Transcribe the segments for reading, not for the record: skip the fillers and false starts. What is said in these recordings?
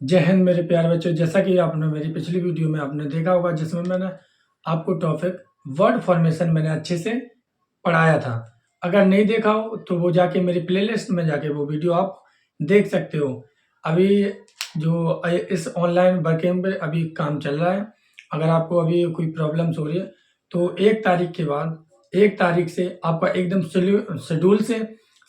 जय हिंद मेरे प्यारे बच्चों। जैसा कि आपने मेरी पिछली वीडियो में आपने देखा होगा जिसमें मैंने आपको टॉपिक वर्ड फॉर्मेशन मैंने अच्छे से पढ़ाया था। अगर नहीं देखा हो तो वो जाके मेरी प्लेलिस्ट में जाके वो वीडियो आप देख सकते हो। अभी जो इस ऑनलाइन वर्किंग पे अभी काम चल रहा है। अगर आपको अभी कोई प्रॉब्लम्स हो रही है तो 1 तारीख के बाद 1 तारीख से आपका एकदम शेड्यूल से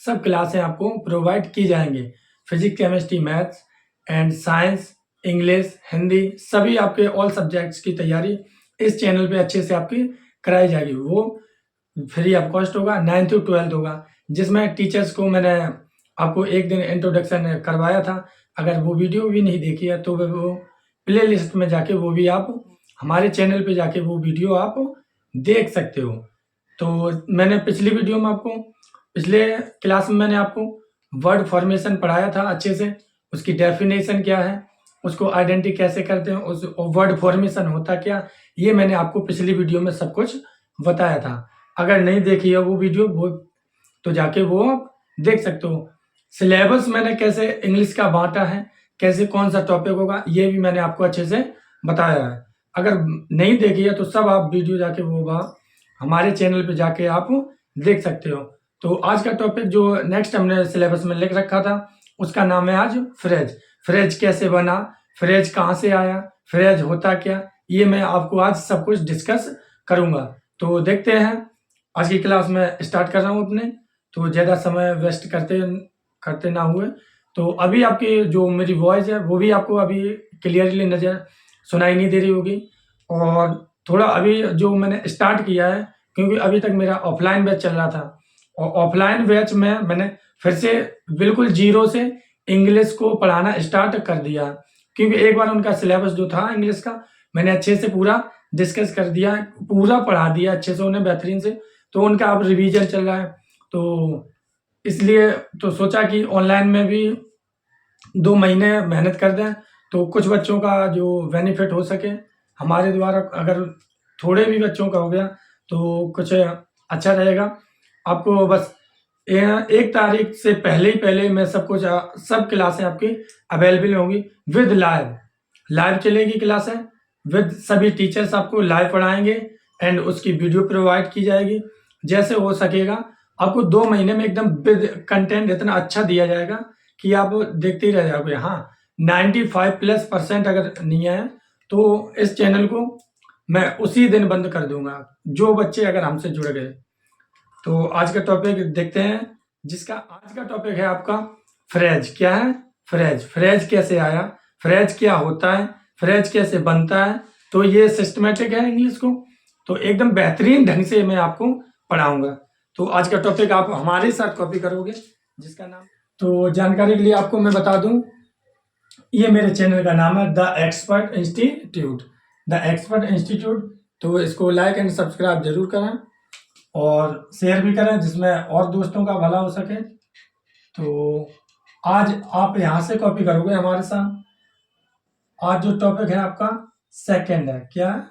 सब क्लासें आपको प्रोवाइड की जाएंगे। Physics, chemistry, maths and science, English, Hindi सभी आपके ऑल सब्जेक्ट्स की तैयारी इस चैनल पे अच्छे से आपकी कराई जाएगी। वो फ्री ऑफ कॉस्ट होगा, 9th to 12th होगा, जिसमें टीचर्स को मैंने आपको एक दिन इंट्रोडक्शन करवाया था। अगर वो वीडियो भी नहीं देखी है तो वो प्ले लिस्ट में जाके वो भी आप हमारे चैनल पे जाके वो वीडियो आप देख सकते हो। तो मैंने पिछली वीडियो में आपको पिछले क्लास में मैंने आपको वर्ड फॉर्मेशन पढ़ाया था अच्छे से, उसकी डेफिनेशन क्या है, उसको आइडेंटिटी कैसे करते हैं, उस वर्ड फॉर्मेशन होता क्या, ये मैंने आपको पिछली वीडियो में सब कुछ बताया था। अगर नहीं देखी है वो वीडियो वो तो जाके वो आप देख सकते हो। सिलेबस मैंने कैसे इंग्लिश का बांटा है, कैसे कौन सा टॉपिक होगा, ये भी मैंने आपको अच्छे से बताया है। अगर नहीं देखी है तो सब आप वीडियो जाके वो हमारे चैनल पे जाके आप देख सकते हो। तो आज का टॉपिक जो नेक्स्ट हमने सिलेबस में लिख रखा था उसका नाम है आज फ्रेज। फ्रेज कैसे बना, फ्रेज कहाँ से आया, फ्रेज होता क्या, ये मैं आपको आज सब कुछ डिस्कस करूंगा। तो देखते हैं, आज की क्लास में स्टार्ट कर रहा हूँ अपने। तो ज़्यादा समय वेस्ट करते करते ना हुए, तो अभी आपकी जो मेरी वॉइस है वो भी आपको अभी क्लियरली नज़र सुनाई नहीं दे रही होगी। और थोड़ा अभी जो मैंने स्टार्ट किया है, क्योंकि अभी तक मेरा ऑफलाइन बैच चल रहा था और ऑफलाइन बैच में मैंने फिर से बिल्कुल जीरो से इंग्लिश को पढ़ाना स्टार्ट कर दिया, क्योंकि एक बार उनका सिलेबस जो था इंग्लिश का मैंने अच्छे से पूरा डिस्कस कर दिया, पूरा पढ़ा दिया अच्छे से उन्हें बेहतरीन से। तो उनका अब रिवीजन चल रहा है, तो इसलिए तो सोचा कि ऑनलाइन में भी 2 महीने मेहनत कर दें तो कुछ बच्चों का जो बेनिफिट हो सके हमारे द्वारा। अगर थोड़े भी बच्चों का हो गया तो कुछ अच्छा रहेगा। आपको बस 1 तारीख से पहले ही पहले मैं सब कुछ सब क्लासें आपकी अवेलेबल होंगी विद लाइव। लाइव चलेगी क्लासें विद सभी टीचर्स आपको लाइव पढ़ाएंगे एंड उसकी वीडियो प्रोवाइड की जाएगी। जैसे हो सकेगा आपको 2 महीने में एकदम विद कंटेंट इतना अच्छा दिया जाएगा कि आप देखते ही रह जाओगे। हाँ, 95+% अगर नहीं आए तो इस चैनल को मैं उसी दिन बंद कर दूंगा, जो बच्चे अगर हमसे जुड़ गए। तो आज का टॉपिक देखते हैं, जिसका आज का टॉपिक है आपका फ्रेज। क्या है फ्रेज, फ्रेज कैसे आया, फ्रेज क्या होता है, फ्रेज कैसे बनता है। तो ये सिस्टमेटिक है इंग्लिश को, तो एकदम बेहतरीन ढंग से मैं आपको पढ़ाऊंगा। तो आज का टॉपिक आप हमारे साथ कॉपी करोगे, जिसका नाम, तो जानकारी के लिए आपको मैं बता दूं, ये मेरे चैनल का नाम है the expert institute, the expert institute. तो इसको लाइक एंड सब्सक्राइब जरूर करें और शेयर भी करें, जिसमें और दोस्तों का भला हो सके। तो आज आप यहाँ से कॉपी करोगे हमारे साथ। आज जो टॉपिक है आपका सेकंड है। क्या है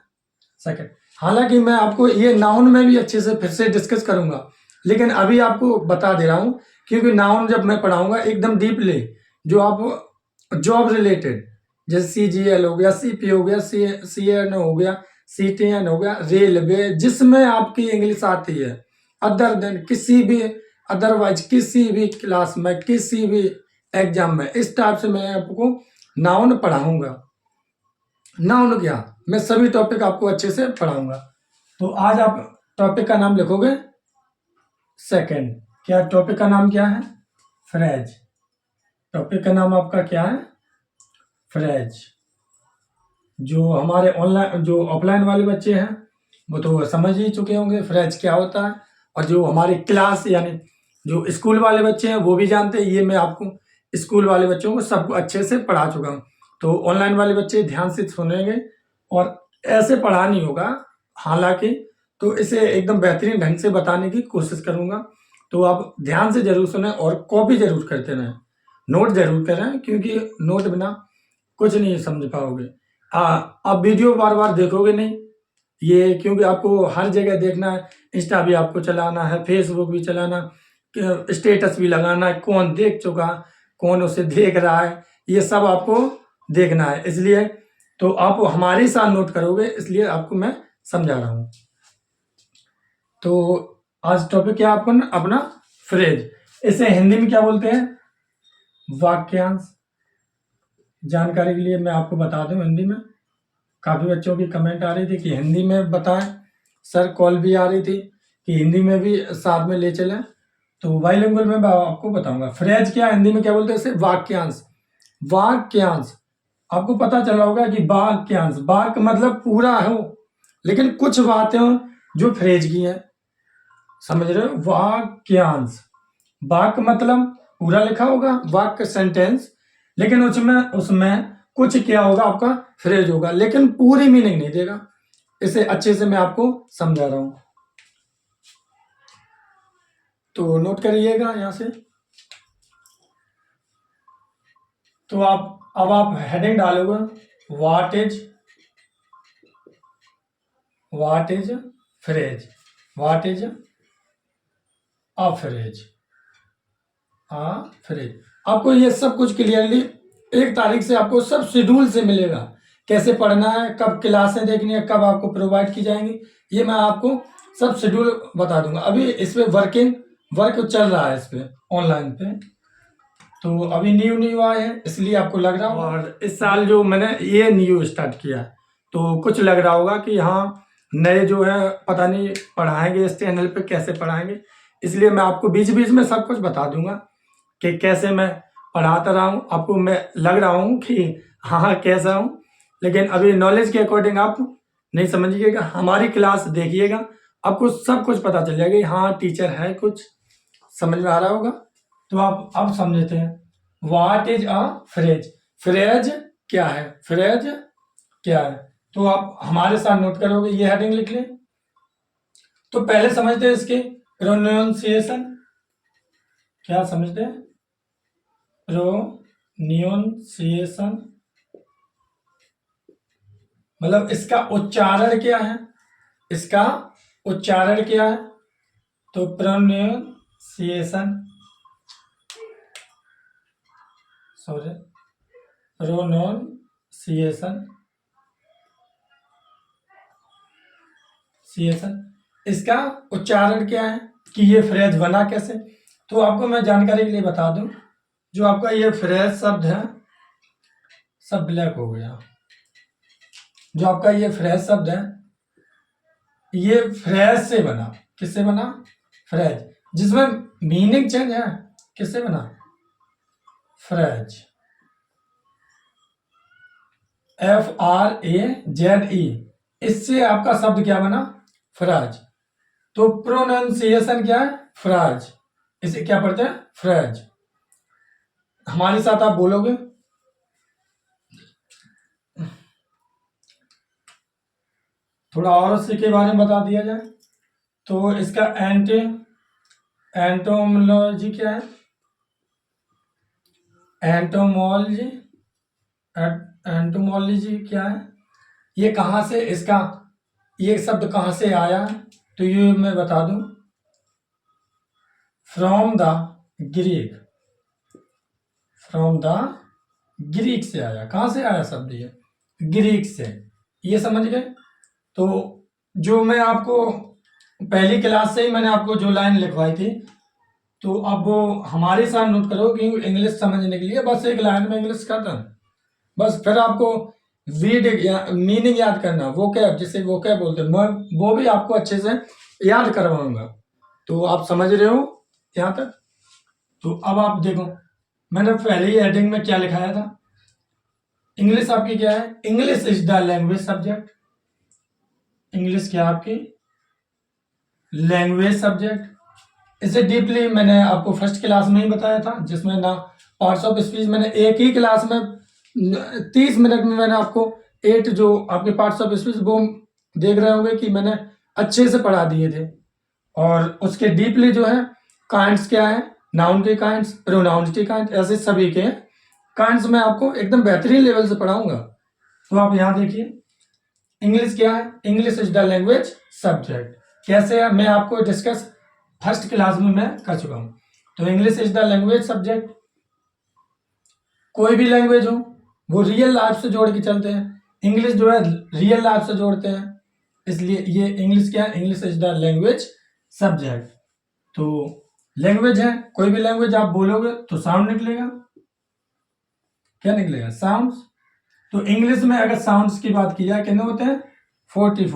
सेकंड। हालांकि मैं आपको ये नाउन में भी अच्छे से फिर से डिस्कस करूंगा, लेकिन अभी आपको बता दे रहा हूं, क्योंकि नाउन जब मैं पढ़ाऊंगा एकदम डीपली, जो आप जॉब रिलेटेड, जैसे CGL हो गया, CP हो गया, CN हो गया, CTN हो गया, रेलवे, जिसमें आपकी इंग्लिश आती है अदर देन किसी भी, अदरवाइज किसी भी क्लास में, किसी भी एग्जाम में, इस टाइप से मैं आपको नाउन पढ़ाऊंगा। नाउन क्या, मैं सभी टॉपिक आपको अच्छे से पढ़ाऊंगा। तो आज आप टॉपिक का नाम लिखोगे सेकंड। क्या टॉपिक का नाम क्या है, फ्रेज। टॉपिक का नाम आपका क्या है, फ्रेज। जो हमारे ऑनलाइन जो ऑफलाइन वाले बच्चे हैं वो तो समझ ही चुके होंगे फ्रेज क्या होता है, और जो हमारी क्लास यानी जो स्कूल वाले बच्चे हैं वो भी जानते हैं। ये मैं आपको स्कूल वाले बच्चों को सबको अच्छे से पढ़ा चुका हूँ। तो ऑनलाइन वाले बच्चे ध्यान से सुनेंगे और ऐसे पढ़ा नहीं होगा हालांकि, तो इसे एकदम बेहतरीन ढंग से बताने की कोशिश करूंगा। तो आप ध्यान से जरूर सुने और कॉपी जरूर करते रहें, नोट जरूर करें, क्योंकि नोट बिना कुछ नहीं समझ पाओगे। आप वीडियो बार बार देखोगे नहीं, ये क्योंकि आपको हर जगह देखना है। इंस्टा भी आपको चलाना है, फेसबुक भी चलाना, स्टेटस भी लगाना है, कौन देख चुका, कौन उसे देख रहा है, ये सब आपको देखना है, इसलिए तो आप हमारे साथ नोट करोगे, इसलिए आपको मैं समझा रहा हूँ। तो आज टॉपिक क्या आपको अपना फ्रेज, इसे हिंदी में क्या बोलते हैं, वाक्यांश। जानकारी के लिए मैं आपको बता दूं, हिंदी में काफ़ी बच्चों की कमेंट आ रही थी कि हिंदी में बताएं, सर कॉल भी आ रही थी कि हिंदी में भी साथ में ले चलें, तो बाइलिंगुअल में मैं आपको बताऊंगा। फ्रेज क्या हिंदी में क्या बोलते हैं, इसे वाक्यांश। वाक्यांश आपको पता चला होगा कि वाक्यांश, वाक्य मतलब पूरा हो, लेकिन कुछ बातें हो जो फ्रेज की हैं, समझ रहे हो। वाक्यांश, वाक्य मतलब पूरा लिखा होगा, वाक्य सेंटेंस, लेकिन उसमें कुछ क्या होगा, आपका फ्रेज होगा, लेकिन पूरी मीनिंग नहीं देगा। इसे अच्छे से मैं आपको समझा रहा हूं, तो नोट करिएगा यहां से। तो अब आप हेडिंग डालोगे, what is phrase, what is a phrase, phrase. आपको ये सब कुछ क्लियरली 1 तारीख से आपको सब शेड्यूल से मिलेगा, कैसे पढ़ना है, कब क्लासें देखनी है, कब आपको प्रोवाइड की जाएंगी, ये मैं आपको सब शेड्यूल बता दूंगा। अभी इस पे वर्क चल रहा है, इस पे ऑनलाइन पे, तो अभी न्यू आए हैं, इसलिए आपको लग रहा होगा। और इस साल जो मैंने ये न्यू स्टार्ट किया है, तो कुछ लग रहा होगा कि हाँ नए जो है पता नहीं पढ़ाएंगे इस चैनल पे, कैसे पढ़ाएंगे, इसलिए मैं आपको बीच बीच में सब कुछ बता दूंगा कि कैसे मैं पढ़ाता रहा हूँ। आपको मैं लग रहा हूँ कि हाँ कैसा हूँ, लेकिन अभी नॉलेज के अकॉर्डिंग आप नहीं समझिएगा, हमारी क्लास देखिएगा, आपको सब कुछ पता चल जाएगा। हाँ टीचर है, कुछ समझ में आ रहा होगा। तो आप अब समझते हैं what is a phrase, phrase क्या है, फ्रेज क्या है। तो आप हमारे साथ नोट करोगे, ये हेडिंग लिख लें। तो पहले समझते हैं इसके प्रोनाउंसिएशन, क्या समझते हैं, प्रोनाउंसिएशन मतलब इसका उच्चारण क्या है, इसका उच्चारण क्या है। तो प्रोनाउंसिएशन, सॉरी प्रोनाउंसिएशन, इसका उच्चारण क्या है कि ये फ्रेज बना कैसे। तो आपको मैं जानकारी के लिए बता दूं, जो आपका ये फ्रेज शब्द है, सब ब्लैक हो गया, जो आपका ये फ्रेज शब्द है, ये फ्रेज से बना, किससे बना, फ्रेज, जिसमें मीनिंग चेंज है, किससे बना, फ्रेज, FRAZE, इससे आपका शब्द क्या बना, फ्राज। तो प्रोनाउंसिएशन क्या है, फ्राज, इसे क्या पढ़ते हैं, फ्रेज। हमारे साथ आप बोलोगे, थोड़ा और इसके बारे में बता दिया जाए। तो इसका एंटोमोलॉजी क्या है, एंटोमोलॉजी, एंटोमोलॉजी क्या है, ये कहाँ से, इसका ये शब्द कहाँ से आया है, तो ये मैं बता दूं, from the Greek, from the Greek से आया। कहाँ से आया शब्द, ये ग्रीक से, ये समझ गए। तो जो मैं आपको पहली क्लास से ही मैंने आपको जो लाइन लिखवाई थी, तो अब वो हमारे साथ नोट करो कि इंग्लिश समझने के लिए बस एक लाइन में इंग्लिश खत्म, बस फिर आपको रीड मीनिंग याद करना, वो क्या, जिसे वो क्या बोलते हैं, मैं वो भी आपको अच्छे से याद करवाऊंगा। तो आप समझ रहे हो यहाँ तक। तो अब आप देखो, मैंने पहले ही हेडिंग में क्या लिखाया था, इंग्लिश आपकी क्या है, English is the language subject, English क्या आपकी लैंग्वेज सब्जेक्ट। इसे डीपली मैंने आपको फर्स्ट क्लास में ही बताया था, जिसमें ना पार्ट्स ऑफ स्पीच मैंने एक ही क्लास में 30 मिनट में मैंने आपको 8 जो आपके पार्ट्स ऑफ स्पीच वो देख रहे होंगे कि मैंने अच्छे से पढ़ा दिए थे। और उसके डीपली जो है काइंड्स क्या है, नाउन के काइंड्स, प्रोनाउन के काइंड्स, ऐसे सभी के काइंड्स मैं आपको एकदम बेहतरीन लेवल से पढ़ाऊंगा। तो आप यहाँ देखिए, इंग्लिश क्या है, English is the language subject, कैसे है मैं आपको डिस्कस फर्स्ट क्लास में मैं कर चुका हूं। तो English is the language subject, कोई भी लैंग्वेज हो, वो रियल लाइफ से जोड़ के चलते हैं। इंग्लिश जो है रियल लाइफ से जोड़ते हैं, इसलिए ये इंग्लिश क्या है, English is the language subject. तो लैंग्वेज है, कोई भी लैंग्वेज आप बोलोगे तो साउंड निकलेगा। क्या निकलेगा? साउंड्स। तो इंग्लिश में अगर साउंड्स की बात की जाए कितने होते हैं? 44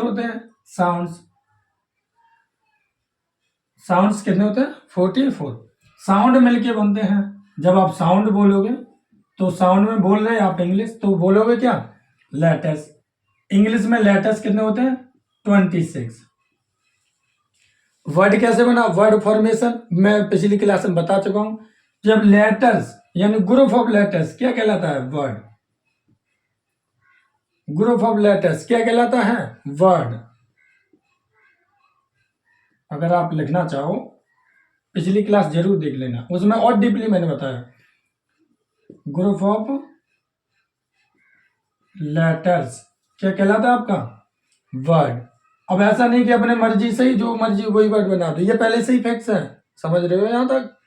होते हैं साउंड्स। साउंड्स कितने होते हैं? 44 साउंड मिलके बनते हैं। जब आप साउंड बोलोगे तो साउंड में बोल रहे हैं आप इंग्लिश, तो बोलोगे क्या? लेटर्स। इंग्लिश में लेटर्स कितने होते हैं? 26। वर्ड कैसे बना? वर्ड फॉर्मेशन मैं पिछली क्लास में बता चुका हूं। जब लेटर्स यानी ग्रुप ऑफ लेटर्स क्या कहलाता है? वर्ड। ग्रुप ऑफ लेटर्स क्या कहलाता है? वर्ड। अगर आप लिखना चाहो पिछली क्लास जरूर देख लेना, उसमें और डीपली मैंने बताया। ग्रुप ऑफ लेटर्स क्या कहलाता है आपका? वर्ड। अब ऐसा नहीं कि अपने मर्जी से ही जो मर्जी वही वर्ड बना दो, ये पहले से ही फिक्स है। समझ रहे हो यहां तक?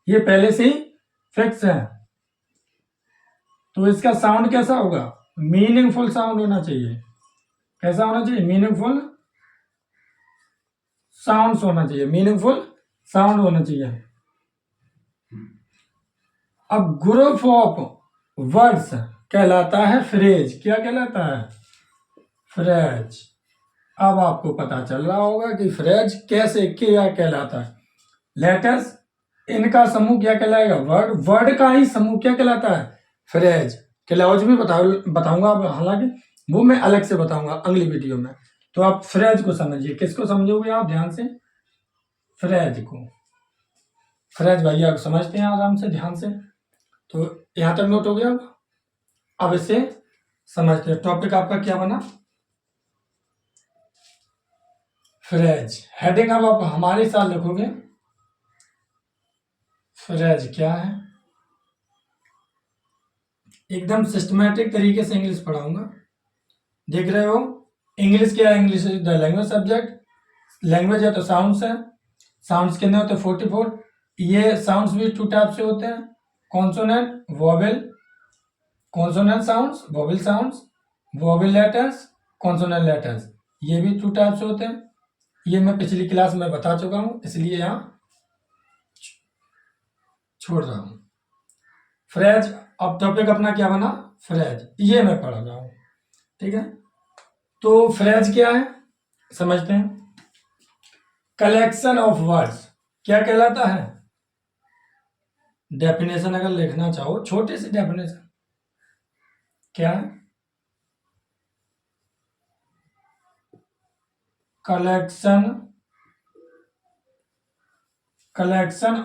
ये पहले से ही फिक्स है। तो इसका साउंड कैसा होगा? मीनिंगफुल साउंड होना चाहिए। कैसा होना चाहिए? मीनिंगफुल साउंड होना चाहिए। मीनिंगफुल साउंड होना चाहिए। अब ग्रुप ऑफ वर्ड्स कहलाता है फ्रेज। क्या कहलाता है? फ्रेज। अब आपको पता चल रहा होगा कि फ्रेज कैसे क्या कहलाता है। लेटर्स इनका समूह क्या कहलाएगा? वर्ड। वर्ड का ही समूह क्या कहलाता है? फ्रेज। क्लॉज भी बताऊंगा हालांकि वो मैं अलग से बताऊंगा अगली वीडियो में। तो आप फ्रेज को समझिए। किसको समझोगे आप ध्यान से? फ्रेज को। फ्रेज भैया को समझते हैं आराम से ध्यान से। तो यहां तक नोट हो गया। अब इसे समझते हैं। टॉपिक आपका क्या बना? फ्रेज। हेडिंग अब आप हमारे साथ लिखोगे। फ्रेज क्या है? एकदम सिस्टमैटिक तरीके से इंग्लिश पढ़ाऊंगा। देख रहे हो इंग्लिश क्या है? English is the language subject. Language है तो साउंड्स है। साउंड्स कितने होते हैं? 44। ये साउंड्स भी 2 टाइप से होते हैं। Consonant, vowel. Consonant sounds, vowel sounds, vowel letters, consonant letters. ये भी 2 टाइप से होते हैं। ये मैं पिछली क्लास में बता चुका हूं, इसलिए यहां छोड़ रहा हूं। फ्रेज। अब टॉपिक अपना क्या बना? फ्रेज। ये मैं पढ़ रहा हूं। ठीक है। तो फ्रेज क्या है समझते हैं। कलेक्शन ऑफ वर्ड्स क्या कहलाता है? डेफिनेशन अगर लिखना चाहो, छोटे से डेफिनेशन क्या है? Collection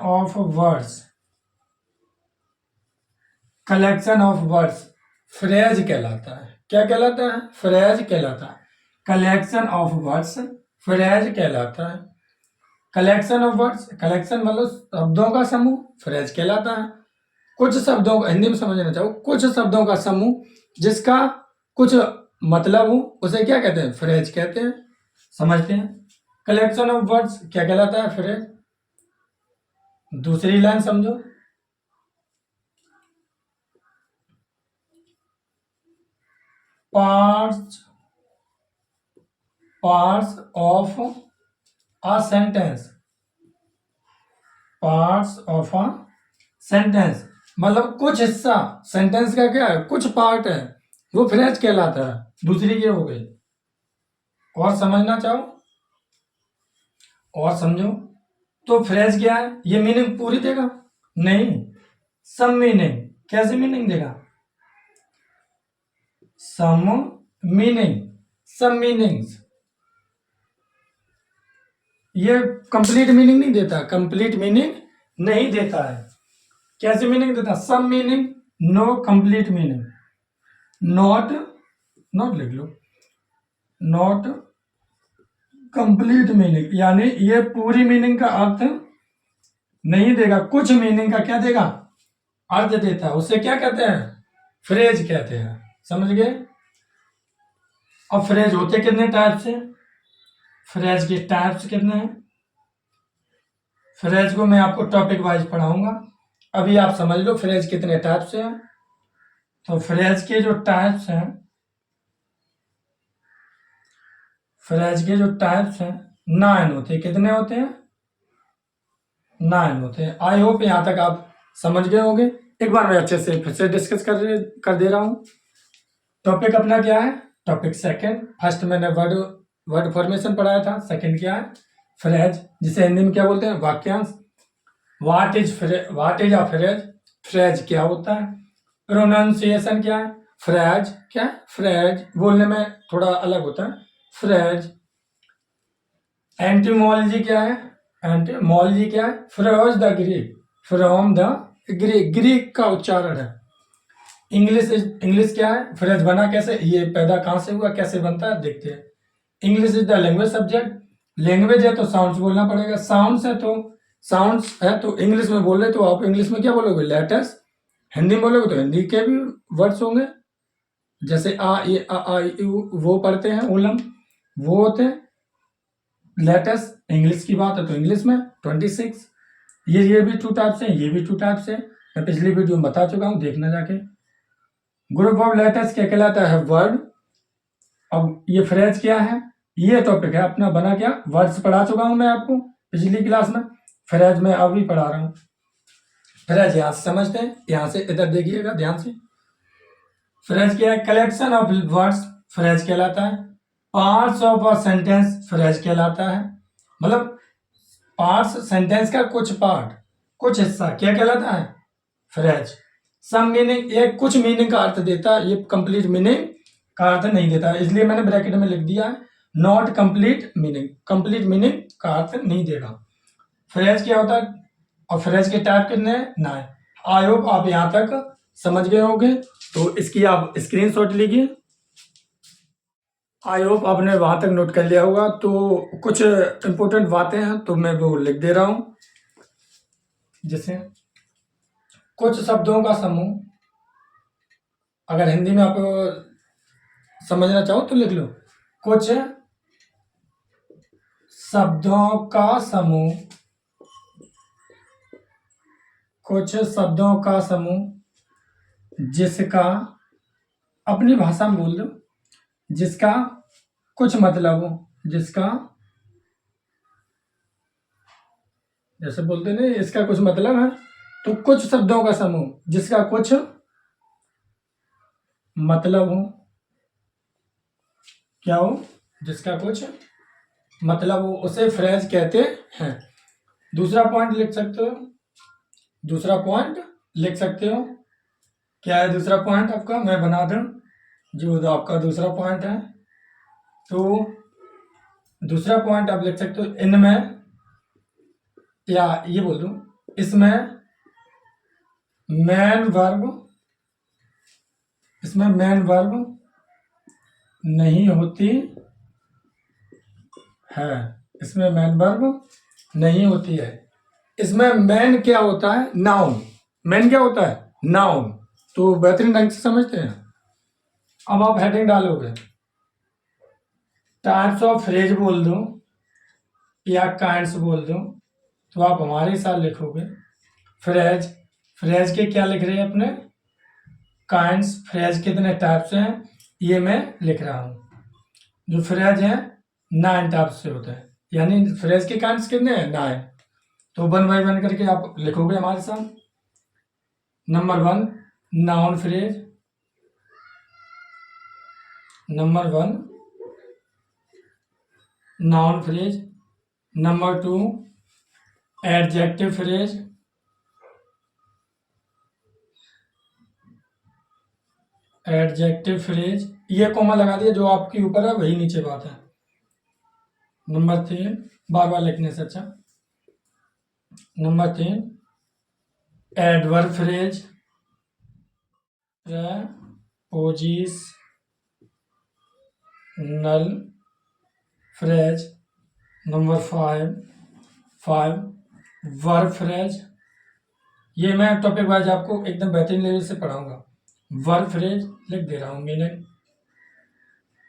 of words. Collection of words phrase कहलाता है। क्या कहलाता है? फ्रेज कहलाता है। कलेक्शन ऑफ वर्ड्स फ्रेज कहलाता है। कलेक्शन ऑफ वर्ड्स, कलेक्शन मतलब शब्दों का समूह, फ्रेज कहलाता है। कुछ शब्दों का हिंदी में समझना चाहो, कुछ शब्दों का समूह जिसका कुछ मतलब हो उसे क्या कहते हैं? फ्रेज कहते हैं। समझते हैं। कलेक्शन ऑफ वर्ड्स क्या कहलाता है? फ्रेज। दूसरी लाइन समझो। Parts of a sentence. Parts of a sentence मतलब कुछ हिस्सा सेंटेंस का क्या है? कुछ पार्ट है, वो फ्रेज कहलाता है। दूसरी ये हो गई। और समझना चाहो और समझो। तो फ्रेज क्या है? ये मीनिंग पूरी देगा? नहीं, सम मीनिंग। कैसे मीनिंग देगा? सम मीनिंग, सम मीनिंग्स। ये कंप्लीट मीनिंग नहीं देता। कंप्लीट मीनिंग नहीं देता है। कैसे मीनिंग देता? Some meaning, no complete meaning. Not, not लिख लो, नॉट कंप्लीट मीनिंग यानी ये पूरी मीनिंग का अर्थ नहीं देगा। कुछ मीनिंग का क्या देगा? अर्थ देता है। उसे क्या कहते हैं? फ्रेज कहते हैं। समझ गए? अब फ्रेज होते कितने टाइप से? फ्रेज के टाइप्स कितने हैं? फ्रेज को मैं आपको टॉपिक वाइज पढ़ाऊंगा। अभी आप समझ लो फ्रेज कितने टाइप से हैं। तो फ्रेज के जो टाइप्स हैं, फ्रेज के जो टाइप्स हैं 9 होते हैं। कितने होते हैं? 9 होते हैं। आई होप यहाँ तक आप समझ गए होंगे। एक बार मैं अच्छे से फिर से डिस्कस कर दे रहा हूँ। टॉपिक अपना क्या है? Topic second. फर्स्ट मैंने वर्ड फॉर्मेशन पढ़ाया था। सेकंड क्या है? फ्रेज, जिसे हिंदी में क्या बोलते हैं? वाक्यांश। What is a phrase? Phrase क्या होता है? प्रोनाउंसिएशन क्या है? फ्रेज क्या है? फ्रेज बोलने में थोड़ा अलग होता है, फ्रेज। एंटीमोलॉजी क्या है? एंटीमोलॉजी क्या है? From the Greek, from the Greek का उच्चारण है। इंग्लिश क्या है? फ्रेज बना कैसे, ये पैदा कहाँ से हुआ, कैसे बनता है, देखते हैं। English is the language subject. Language है तो साउंड्स बोलना पड़ेगा। साउंड्स है तो इंग्लिश में बोल रहे तो आप इंग्लिश में क्या बोलोगे? लेटर्स। हिंदी में बोलोगे तो हिंदी के भी वर्ड्स होंगे, जैसे आ ये आ ई वो पढ़ते हैं ओलम, वो होते हैं लेटर्स। इंग्लिश की बात है तो इंग्लिश में 26। ये भी 2 टाइप्स हैं, ये भी 2 टाइप्स है। मैं पिछली वीडियो में बता चुका हूँ, देखना जाके। ग्रुप ऑफ लेटर्स क्या कहलाता है? वर्ड। अब ये फ्रेज क्या है? ये टॉपिक है अपना बना क्या? वर्ड्स पढ़ा चुका हूं मैं आपको पिछली क्लास में। फ्रेज में अभी पढ़ा रहा हूं। फ्रेज यहां से समझते हैं, यहां से इधर देखिएगा ध्यान से। फ्रेज क्या है? कलेक्शन ऑफ वर्ड्स फ्रेज कहलाता है। Parts of a sentence phrase कहलाता है। मतलब पार्ट्स, सेंटेंस का कुछ पार्ट, कुछ हिस्सा क्या कहलाता है? फ्रेज। सम मीनिंग, एक कुछ मीनिंग का अर्थ देता है, ये कंप्लीट मीनिंग का अर्थ नहीं देता है, इसलिए मैंने ब्रैकेट में लिख दिया है not complete meaning. Complete meaning का अर्थ नहीं देगा। फ्रेज क्या होता है और फ्रेज के टाइप कितने हैं? 9। आई होप आप यहां तक समझ गए होंगे, तो इसकी आप स्क्रीनशॉट लीजिए। आई होप आपने वहां तक नोट कर लिया होगा। तो कुछ इंपॉर्टेंट बातें हैं तो मैं वो लिख दे रहा हूं, जैसे कुछ शब्दों का समूह, अगर हिंदी में आप समझना चाहो तो लिख लो। कुछ शब्दों का समूह, कुछ शब्दों का समूह जिसका, अपनी भाषा में बोल दो, जिसका कुछ मतलब हो, जिसका, जैसे बोलते नहीं इसका कुछ मतलब है, तो कुछ शब्दों का समूह जिसका कुछ मतलब हो, क्या हो? जिसका कुछ मतलब हो, उसे फ्रेज कहते हैं। दूसरा पॉइंट लिख सकते हो, दूसरा पॉइंट लिख सकते हो। क्या है दूसरा पॉइंट आपका? मैं बना दूं जो आपका दूसरा पॉइंट है। तो दूसरा पॉइंट आप लिख सकते हो, इनमें, या ये बोल दूं, इसमें मैन वर्ब, इसमें मैन वर्ब नहीं होती है, इसमें मैन वर्ब नहीं होती है। इसमें मैन क्या होता है? नाउन। मैन क्या होता है? नाउन। तो बेहतरीन ढंग से समझते हैं। अब आप हेडिंग डालोगे, टाइप्स ऑफ फ्रेज बोल दो या काइंड्स बोल दो, तो आप हमारे साथ लिखोगे फ्रेज। फ्रेज के क्या लिख रहे हैं अपने? काइंड्स। फ्रेज कितने टाइप्स हैं ये मैं लिख रहा हूँ। जो फ्रेज है 9 टाइप्स से होते हैं, यानी फ्रेज के काइंड्स कितने हैं? 9। तो 1 बाय 1 करके आप लिखोगे हमारे साथ। Number 1 noun phrase, number 1 noun phrase. Number 2 adjective phrase, adjective phrase, ये कॉमा लगा दिया, जो आपके ऊपर है वही नीचे बात है। नंबर 3 बार बार लिखने से अच्छा। Number 3 adverb phrase, prepositional phrase. Number 5 verb phrase. ये मैं टॉपिक वाइज आपको एकदम बेहतरीन लेवल से पढ़ाऊंगा। वर्ब फ्रेज लिख दे रहा हूँ मैंने,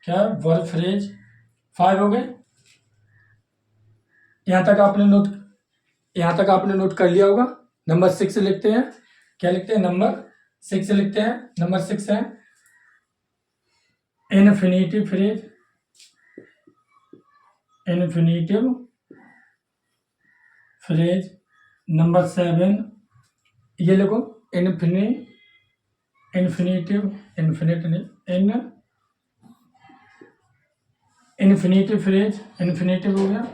क्या वर्ब फ्रेज 5 हो गए। यहाँ तक आपने नोट कर लिया होगा। नंबर 6 लिखते हैं। क्या लिखते हैं? नंबर 6 लिखते हैं। नंबर 6 है infinitive phrase. Infinitive phrase. Number 7 ये लिखो इन्फिनिटिव इन्फिनिट नहीं इन्फिनिटिव फ्रेज। इन्फिनिटिव हो गया।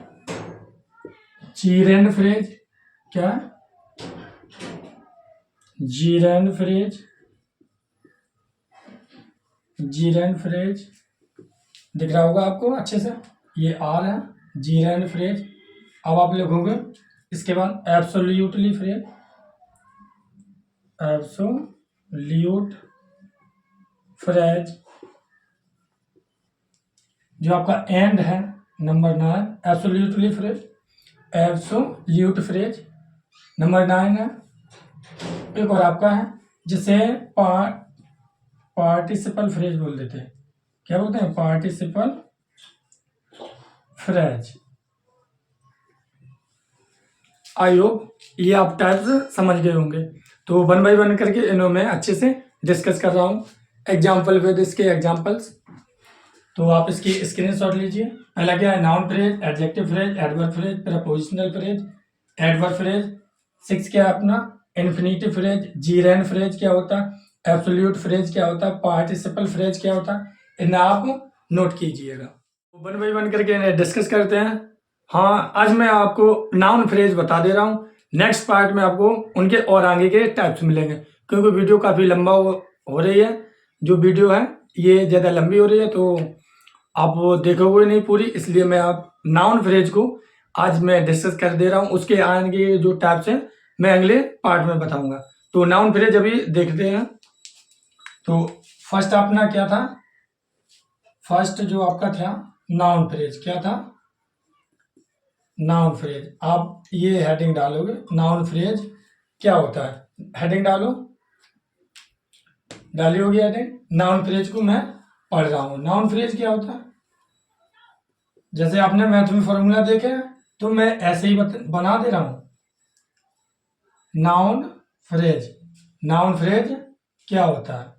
Gerund phrase. क्या? Gerund phrase. जीरेंड फ्रेज दिख रहा होगा आपको अच्छे से, ये आर है जीरेंड फ्रेज। अब आप लिखोगे इसके बाद एब्सोल्यूटली फ्रेज। एब्सोल्यूट फ्रेज जो आपका एंड है number 9 absolutely phrase. Absolute phrase number 9 है। एक और आपका है जिसे पार्टिसिपल फ्रेज बोल देते हैं। क्या बोलते हैं? Participle phrase. आई होप ये आप टाइप्स समझ गए होंगे। तो 1 बाय 1 करके इन्हों में अच्छे से डिस्कस कर रहा हूँ एग्जाम्पल विद इसके एग्जाम्पल्स। तो आप इसकी स्क्रीनशॉट लीजिए। पहला क्या है? Noun phrase, adjective phrase, adverb phrase, prepositional phrase, adverb phrase. 6 क्या है अपना? Infinitive phrase. जीरेंड फ्रेज क्या होता है? एब्सोल्यूट फ्रेज क्या होता है? पार्टिसिपल फ्रेज क्या होता है? इन्हें आप नोट कीजिएगा। 1 बाय 1 करके इन्हें डिस्कस करते हैं। हाँ, आज मैं आपको नाउन फ्रेज बता दे रहा हूँ। नेक्स्ट पार्ट में आपको उनके और आगे के टाइप्स मिलेंगे, क्योंकि वीडियो काफ़ी लंबा हो रही है। जो वीडियो है ये ज़्यादा लंबी हो रही है, तो आप वो देखोगे नहीं पूरी, इसलिए मैं आप नाउन फ्रेज को आज मैं डिस्कस कर दे रहा हूँ। उसके आगे जो टाइप्स हैं मैं अगले पार्ट में बताऊंगा। तो नाउन फ्रेज अभी देखते हैं। तो फर्स्ट अपना क्या था? फर्स्ट जो आपका था नाउन फ्रेज क्या था? Noun phrase. आप ये हेडिंग डालोगे, नाउन फ्रेज क्या होता है? हेडिंग डालो, डाली होगी हेडिंग। नाउन फ्रेज को मैं पढ़ रहा हूँ। नाउन फ्रेज क्या होता है? जैसे आपने मैथ में फॉर्मूला देखे हैं, तो मैं ऐसे ही बना दे रहा हूँ। Noun phrase. नाउन फ्रेज क्या होता है?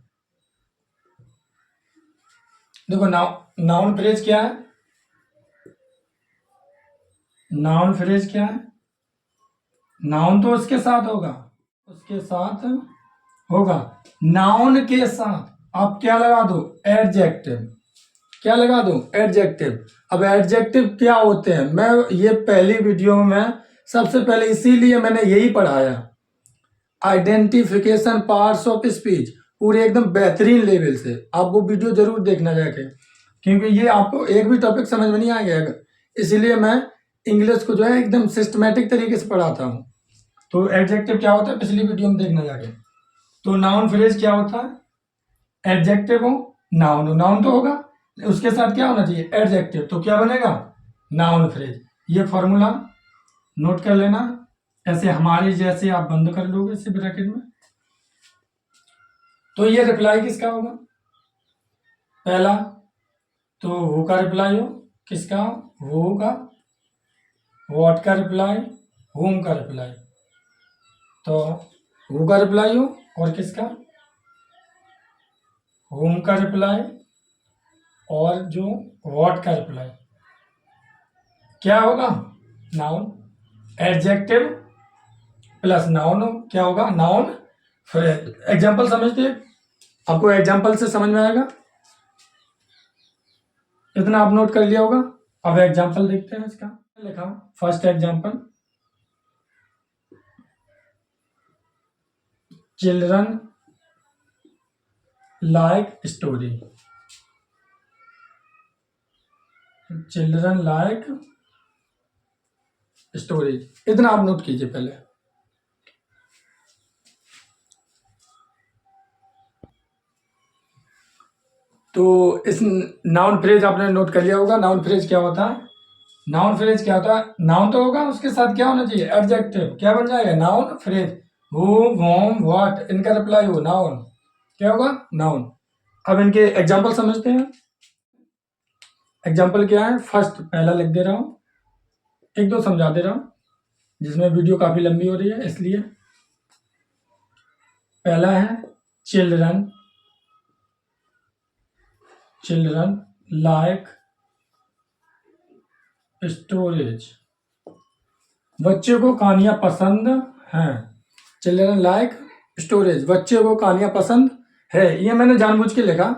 देखो नाउन फ्रेज क्या है? नाउन फ्रेज क्या है? नाउन तो उसके साथ होगा, उसके साथ होगा। नाउन के साथ आप क्या लगा दो? एडजेक्टिव। क्या लगा दो? एडजेक्टिव। अब एडजेक्टिव क्या होते हैं? मैं ये पहली वीडियो में सबसे पहले इसीलिए मैंने यही पढ़ाया, आइडेंटिफिकेशन पार्ट्स ऑफ स्पीच, पूरे एकदम बेहतरीन लेवल से। आप वो वीडियो जरूर देखना जाके, क्योंकि ये आपको एक भी टॉपिक समझ में नहीं आएगा। इसीलिए मैं इंग्लिश को जो है एकदम सिस्टमेटिक तरीके से पढ़ाता हूँ। तो एडजेक्टिव क्या होता है पिछली वीडियो में देखना जाके। तो नाउन फ्रेज क्या होता है? एडजेक्टिव हो, नाउन हो, नाउन तो होगा, उसके साथ क्या होना चाहिए? एडजेक्टिव। तो क्या बनेगा? Noun phrase. ये फॉर्मूला नोट कर लेना, ऐसे हमारे जैसे आप बंद कर लोगे इसे ब्रैकेट में। तो ये रिप्लाई किसका होगा? पहला तो वो का रिप्लाई हो, किसका? वो का। व्हाट का रिप्लाई? होम का रिप्लाई। तो वो का रिप्लाई हो और किसका? होम का रिप्लाई और जो व्हाट का रिप्लाई क्या होगा? नाउन। एडजेक्टिव प्लस नाउन हो, क्या होगा? Noun phrase. एग्जाम्पल समझते हैं? आपको एग्जाम्पल से समझ में आएगा, इतना आप नोट कर लिया होगा। अब एग्जाम्पल देखते हैं इसका। लिखा first example, children like story. Children like story, इतना आप नोट कीजिए पहले। तो इस नाउन फ्रेज आपने नोट कर लिया होगा। नाउन फ्रेज क्या होता है? नाउन फ्रेज क्या होता है? नाउन तो होगा, उसके साथ क्या होना चाहिए? एडजेक्टिव। क्या बन जाएगा? Noun phrase. Who, home, what, इनका रिप्लाई हो, नाउन। क्या होगा? नाउन। अब इनके एग्जाम्पल समझते हैं। एग्जाम्पल क्या है? फर्स्ट पहला लिख दे रहा हूँ, एक दो समझा दे रहा हूँ, जिसमें वीडियो काफ़ी लंबी हो रही है इसलिए। पहला है चिल्ड्रन, चिल्ड्रन लाइक स्टोरेज, बच्चे को कहानियां पसंद हैं। चिल्ड्रन लाइक स्टोरेज, बच्चे को कहानियां पसंद है। ये मैंने जानबूझ के लिखा,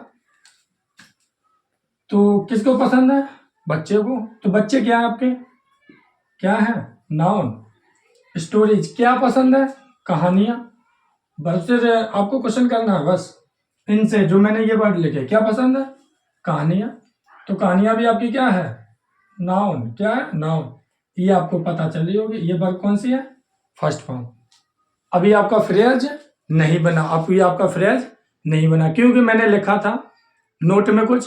तो किसको पसंद है? बच्चे को। तो बच्चे क्या है आपके? क्या है? नाउन। स्टोरेज क्या पसंद है? कहानियां। बस से आपको क्वेश्चन करना है, बस इनसे जो मैंने ये वर्ड लिखे, क्या पसंद है? कहानियां। तो कहानियां भी आपकी क्या है? नाउन। क्या है? नाउन। ये आपको पता चल रही होगी। ये वर्ब कौन सी है? First form. अभी आपका फ्रेज नहीं बना, अभी आपका फ्रेज नहीं बना, क्योंकि मैंने लिखा था नोट में कुछ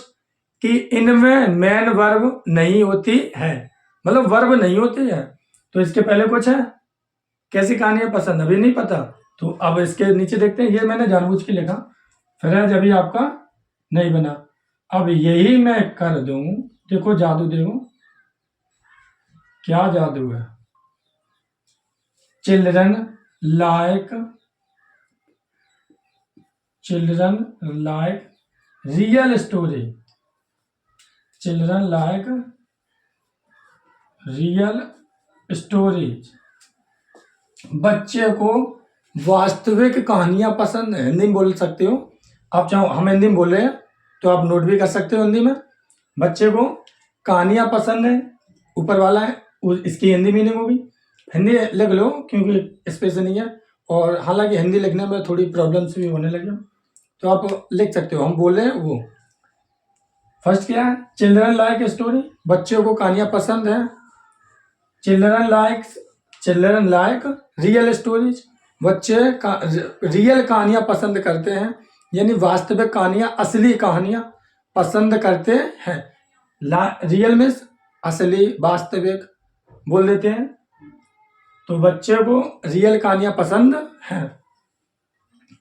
कि इनमें मेन वर्ब नहीं होती है, मतलब वर्ब नहीं होती है। तो इसके पहले कुछ है, कैसी कहानियां पसंद, अभी नहीं पता। तो अब इसके नीचे देखते हैं, ये मैंने जानबूझ के लिखा, फ्रेज अभी आपका नहीं बना। अब यही मैं कर दूं, देखो जादू देखो क्या जादू है। Children like, children like real story, children like real stories, बच्चे को वास्तविक कहानियां पसंद है। हिंदी में बोल सकते हो आप, चाहो हम हिंदी में बोल रहे हैं तो आप नोट भी कर सकते हो हिंदी में। बच्चे को कहानियां पसंद है, ऊपर वाला है, इसकी हिंदी मीनिंग होगी। हिंदी लिख लो क्योंकि स्पेस नहीं है, और हालांकि हिंदी लिखने में थोड़ी प्रॉब्लम्स भी होने लगी, तो आप लिख सकते हो। हम बोल रहे हैं वो फर्स्ट क्या है? चिल्ड्रन लाइक स्टोरी, बच्चों को कहानियां पसंद है। चिल्ड्रन लाइक रियल स्टोरीज, बच्चे रियल कहानियां पसंद करते हैं, यानी वास्तविक कहानियां, असली कहानियां पसंद करते हैं। रियल में असली, वास्तविक बोल देते हैं। तो बच्चे को रियल कहानियां पसंद हैं।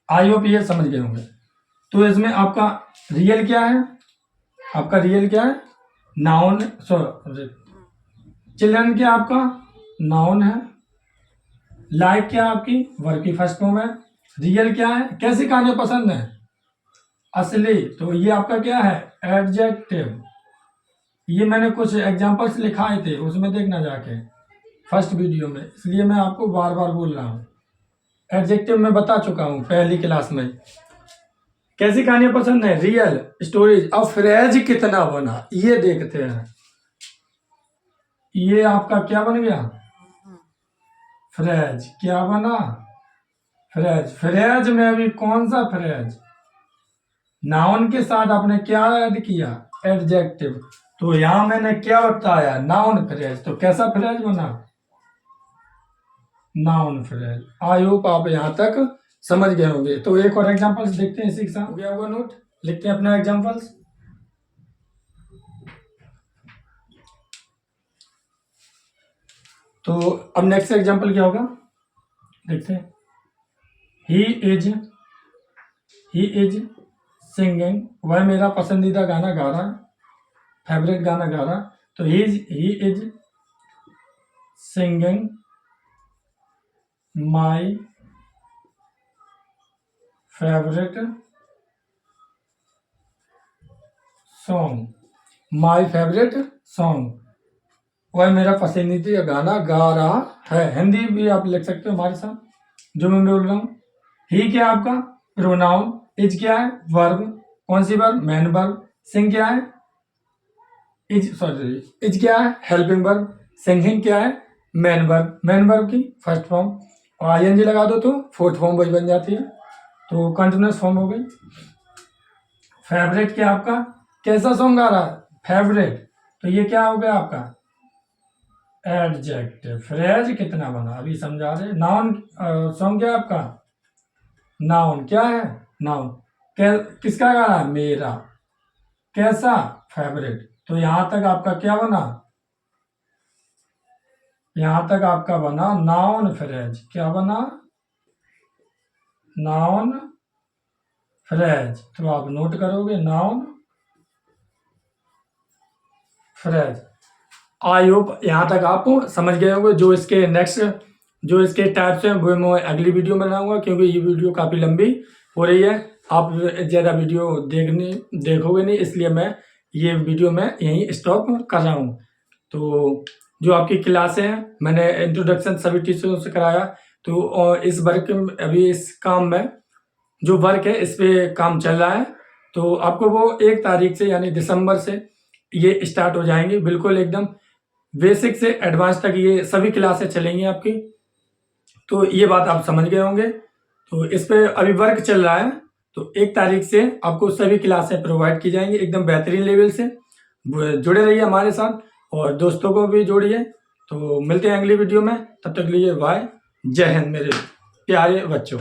आई होप ये समझ गए होंगे। तो इसमें आपका रियल क्या है? आपका रियल क्या है? नाउन। सॉरी, चिल्ड्रन क्या आपका नाउन है, लाइक क्या आपकी वर्ब की फर्स्ट फॉर्म है, रियल क्या है? कैसी कहानियां पसंद है? असली। तो ये आपका क्या है? एडजेक्टिव। ये मैंने कुछ एग्जांपल्स लिखाए थे, उसमें देखना जाके फर्स्ट वीडियो में, इसलिए मैं आपको बार बार बोल रहा हूँ। एडजेक्टिव में बता चुका हूँ पहली क्लास में। कैसी कहानियां पसंद है? Real stories. अब फ्रेज कितना बना ये देखते हैं। ये आपका क्या बन गया? फ्रेज। क्या बना? फ्रेज। फ्रेज में अभी कौन सा फ्रेज? नाउन के साथ आपने क्या ऐड किया? एडजेक्टिव। तो यहां मैंने क्या बताया? Noun phrase. तो कैसा फ्रेज बना? Noun phrase. आई होप आप यहां तक समझ गए होंगे। तो एक और एग्जांपल्स देखते हैं इसी के साथ। हो गया होगा नोट? लिखते हैं अपना एग्जांपल्स। तो अब नेक्स्ट एग्जांपल क्या होगा देखते हैं। ही इज सिंगिंग, वह मेरा पसंदीदा गाना गा रहा है, फेवरेट गाना गा रहा। तो he is singing my favourite song, my favourite song, वह मेरा पसंदीदा गाना गा रहा है। हिंदी भी आप लिख सकते हो हमारे साथ जो मैं बोल रहा हूँ। ही क्या आपका प्रोनाउन, इज क्या है? वर्ब। कौन सी वर्ब? Main verb. सिंग क्या है? इज क्या है? Helping verb. सिंगिंग क्या है? Man verb. मैन वर्ब की फर्स्ट फॉर्म, और आईएनजी लगा दो तो फोर्थ फॉर्म वही बन जाती है, तो कंटिन्यूस फॉर्म हो गई। फेवरेट क्या आपका? कैसा सॉन्ग गा रहा है? फेवरेट। तो ये क्या हो गया आपका? एडजेक्टिव। फ्रेज कितना बना अभी समझा रहे। नाउन सॉन्ग क्या आपका? नाउन। क्या है? नाउन। किसका गा रहा है? मेरा। कैसा? फेवरेट। तो यहां तक आपका क्या बना? यहां तक आपका बना नाउन फ्रेज। क्या बना? Noun phrase. तो आप नोट करोगे नाउन फ्रेज। आई होप यहां तक आप समझ गए होंगे। जो इसके नेक्स्ट जो इसके टाइप्स हैं वो मैं अगली वीडियो में बनाऊंगा, क्योंकि ये वीडियो काफ़ी लंबी हो रही है, आप ज़्यादा वीडियो देखोगे नहीं, इसलिए मैं ये वीडियो में यहीं स्टॉप कर रहा हूँ। तो जो आपकी क्लासें हैं, मैंने इंट्रोडक्शन सभी टीचरों से कराया, तो इस वर्क में अभी इस काम में जो वर्क है इस पे काम चल रहा है, तो आपको वो 1 तारीख से यानी दिसंबर से ये स्टार्ट हो जाएंगे, बिल्कुल एकदम बेसिक से एडवांस तक ये सभी क्लासें चलेंगी आपकी। तो ये बात आप समझ गए होंगे। तो इस पे अभी वर्क चल रहा है, तो 1 तारीख से आपको सभी क्लासें प्रोवाइड की जाएंगी एकदम बेहतरीन लेवल से। जुड़े रहिए हमारे साथ और दोस्तों को भी जोड़िए। तो मिलते हैं अगली वीडियो में, तब तक के लिए बाय, जय हिंद मेरे प्यारे बच्चों।